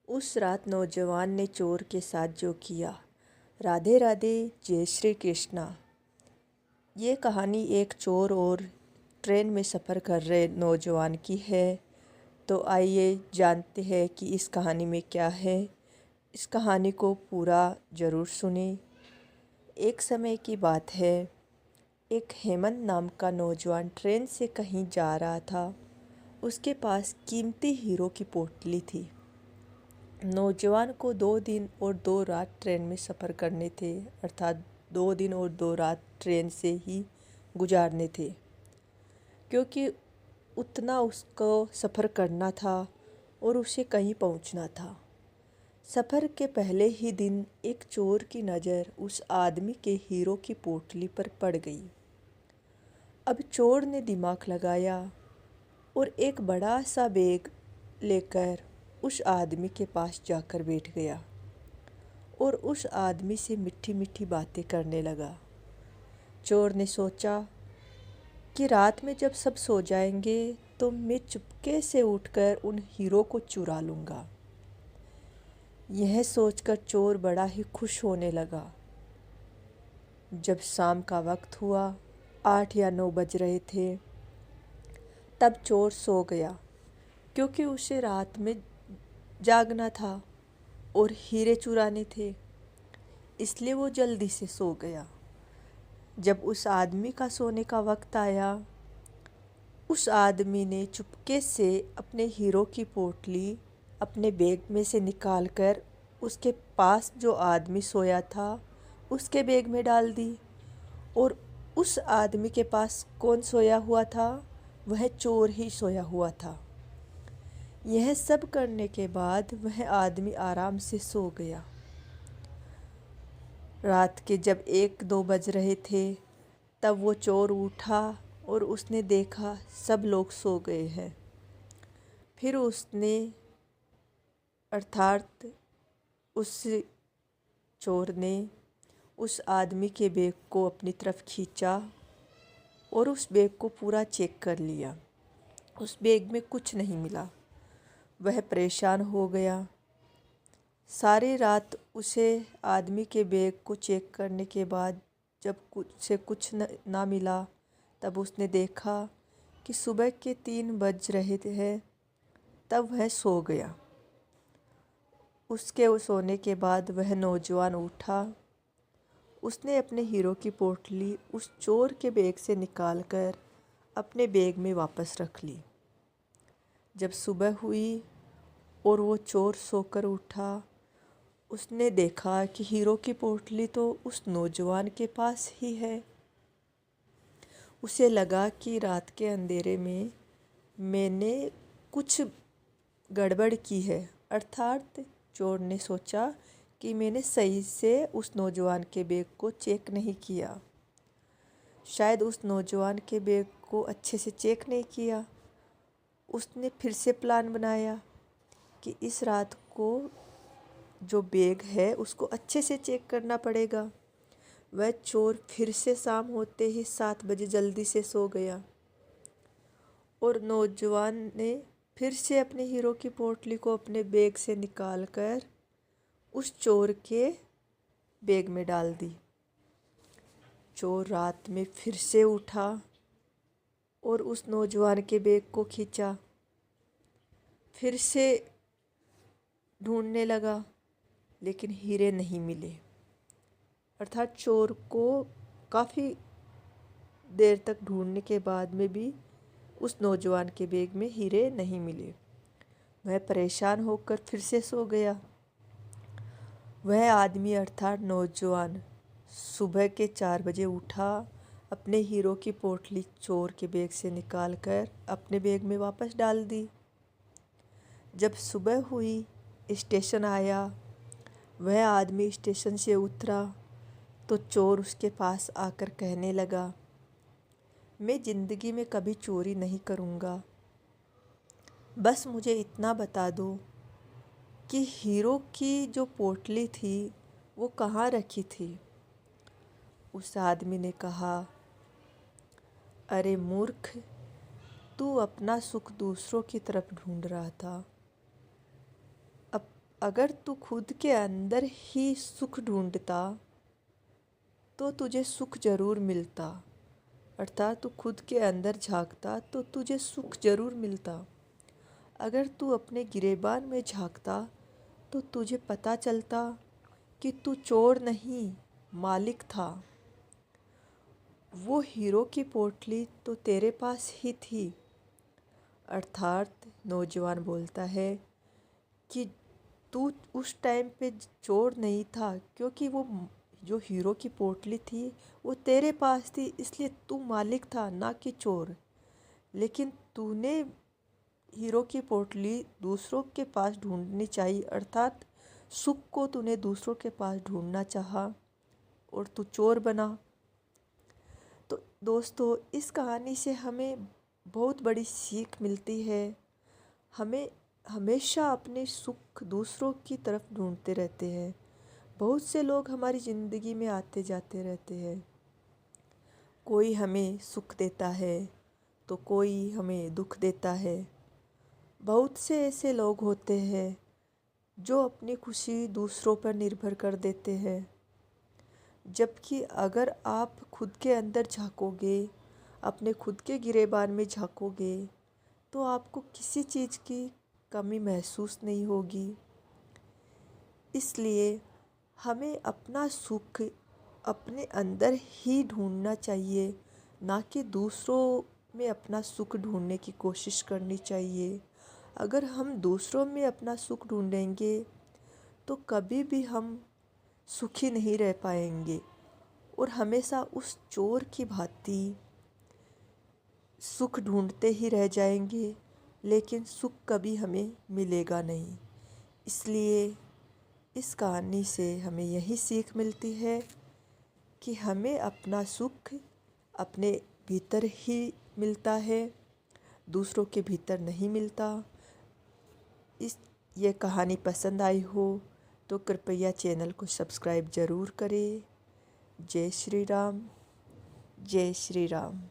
उस रात नौजवान ने चोर के साथ जो किया। राधे राधे, जय श्री कृष्णा। ये कहानी एक चोर और ट्रेन में सफ़र कर रहे नौजवान की है। तो आइए जानते हैं कि इस कहानी में क्या है। इस कहानी को पूरा ज़रूर सुने। एक समय की बात है, एक हेमंत नाम का नौजवान ट्रेन से कहीं जा रहा था। उसके पास कीमती हीरो की पोटली थी। नौजवान को 2 दिन और 2 रात ट्रेन में सफ़र करने थे, अर्थात 2 दिन और 2 रात ट्रेन से ही गुजारने थे, क्योंकि उतना उसको सफ़र करना था और उसे कहीं पहुंचना था। सफ़र के पहले ही दिन एक चोर की नज़र उस आदमी के हीरो की पोटली पर पड़ गई। अब चोर ने दिमाग लगाया और एक बड़ा सा बैग लेकर उस आदमी के पास जाकर बैठ गया और उस आदमी से मीठी मीठी बातें करने लगा। चोर ने सोचा कि रात में जब सब सो जाएंगे तो मैं चुपके से उठकर उन हीरो को चुरा लूँगा। यह सोचकर चोर बड़ा ही खुश होने लगा। जब शाम का वक्त हुआ, 8 या 9 बज रहे थे, तब चोर सो गया, क्योंकि उसे रात में जागना था और हीरे चुराने थे, इसलिए वो जल्दी से सो गया। जब उस आदमी का सोने का वक्त आया, उस आदमी ने चुपके से अपने हीरो की पोटली अपने बैग में से निकालकर उसके पास जो आदमी सोया था उसके बैग में डाल दी। और उस आदमी के पास कौन सोया हुआ था? वह चोर ही सोया हुआ था। यह सब करने के बाद वह आदमी आराम से सो गया। रात के जब 1-2 बज रहे थे, तब वो चोर उठा और उसने देखा सब लोग सो गए हैं। फिर उसने अर्थात उस चोर ने उस आदमी के बैग को अपनी तरफ खींचा और उस बैग को पूरा चेक कर लिया। उस बैग में कुछ नहीं मिला। वह परेशान हो गया। सारी रात उसे आदमी के बैग को चेक करने के बाद जब कुछ ना मिला, तब उसने देखा कि सुबह के 3 बज रहे थे, तब वह सो गया। उसके सोने के बाद वह नौजवान उठा। उसने अपने हीरो की पोटली उस चोर के बैग से निकालकर अपने बैग में वापस रख ली। जब सुबह हुई और वो चोर सोकर उठा, उसने देखा कि हीरो की पोटली तो उस नौजवान के पास ही है। उसे लगा कि रात के अंधेरे में मैंने कुछ गड़बड़ की है, अर्थात चोर ने सोचा कि मैंने सही से उस नौजवान के बैग को चेक नहीं किया। शायद उस नौजवान के बैग को अच्छे से चेक नहीं किया। उसने फिर से प्लान बनाया कि इस रात को जो बैग है उसको अच्छे से चेक करना पड़ेगा। वह चोर फिर से शाम होते ही 7 बजे जल्दी से सो गया और नौजवान ने फिर से अपने हीरो की पोटली को अपने बैग से निकालकर उस चोर के बैग में डाल दी। चोर रात में फिर से उठा और उस नौजवान के बैग को खींचा। फिर से ढूंढने लगा, लेकिन हीरे नहीं मिले। अर्थात चोर को काफ़ी देर तक ढूंढने के बाद में भी उस नौजवान के बैग में हीरे नहीं मिले। वह परेशान होकर फिर से सो गया। वह आदमी अर्थात नौजवान सुबह के 4 बजे उठा, अपने हीरो की पोटली चोर के बैग से निकालकर अपने बैग में वापस डाल दी। जब सुबह हुई, स्टेशन आया। वह आदमी स्टेशन से उतरा तो चोर उसके पास आकर कहने लगा, मैं ज़िंदगी में कभी चोरी नहीं करूँगा, बस मुझे इतना बता दो कि हीरो की जो पोटली थी वो कहाँ रखी थी। उस आदमी ने कहा, अरे मूर्ख, तू अपना सुख दूसरों की तरफ ढूंढ रहा था, अब अगर तू खुद के अंदर ही सुख ढूंढता तो तुझे सुख ज़रूर मिलता। अर्थात तू खुद के अंदर झांकता तो तुझे सुख ज़रूर मिलता। अगर तू अपने गिरेबान में झांकता तो तुझे पता चलता कि तू चोर नहीं, मालिक था। वो हीरो की पोटली तो तेरे पास ही थी। अर्थात नौजवान बोलता है कि तू उस टाइम पे चोर नहीं था, क्योंकि वो जो हीरो की पोटली थी वो तेरे पास थी, इसलिए तू मालिक था, ना कि चोर। लेकिन तूने हीरो की पोटली दूसरों के पास ढूंढनी चाहिए, अर्थात सुख को तूने दूसरों के पास ढूंढना चाहा और तू चोर बना। तो दोस्तों, इस कहानी से हमें बहुत बड़ी सीख मिलती है। हमें हमेशा अपने सुख दूसरों की तरफ ढूंढते रहते हैं। बहुत से लोग हमारी ज़िंदगी में आते जाते रहते हैं। कोई हमें सुख देता है तो कोई हमें दुख देता है। बहुत से ऐसे लोग होते हैं जो अपनी खुशी दूसरों पर निर्भर कर देते हैं। जबकि अगर आप खुद के अंदर झांकोगे, अपने खुद के गिरेबान में झांकोगे, तो आपको किसी चीज़ की कमी महसूस नहीं होगी। इसलिए हमें अपना सुख अपने अंदर ही ढूंढना चाहिए, ना कि दूसरों में अपना सुख ढूंढने की कोशिश करनी चाहिए। अगर हम दूसरों में अपना सुख ढूंढेंगे तो कभी भी हम सुखी नहीं रह पाएंगे और हमेशा उस चोर की भांति सुख ढूंढते ही रह जाएंगे, लेकिन सुख कभी हमें मिलेगा नहीं। इसलिए इस कहानी से हमें यही सीख मिलती है कि हमें अपना सुख अपने भीतर ही मिलता है, दूसरों के भीतर नहीं मिलता। ये कहानी पसंद आई हो तो कृपया चैनल को सब्सक्राइब ज़रूर करें। जय श्री राम, जय श्री राम।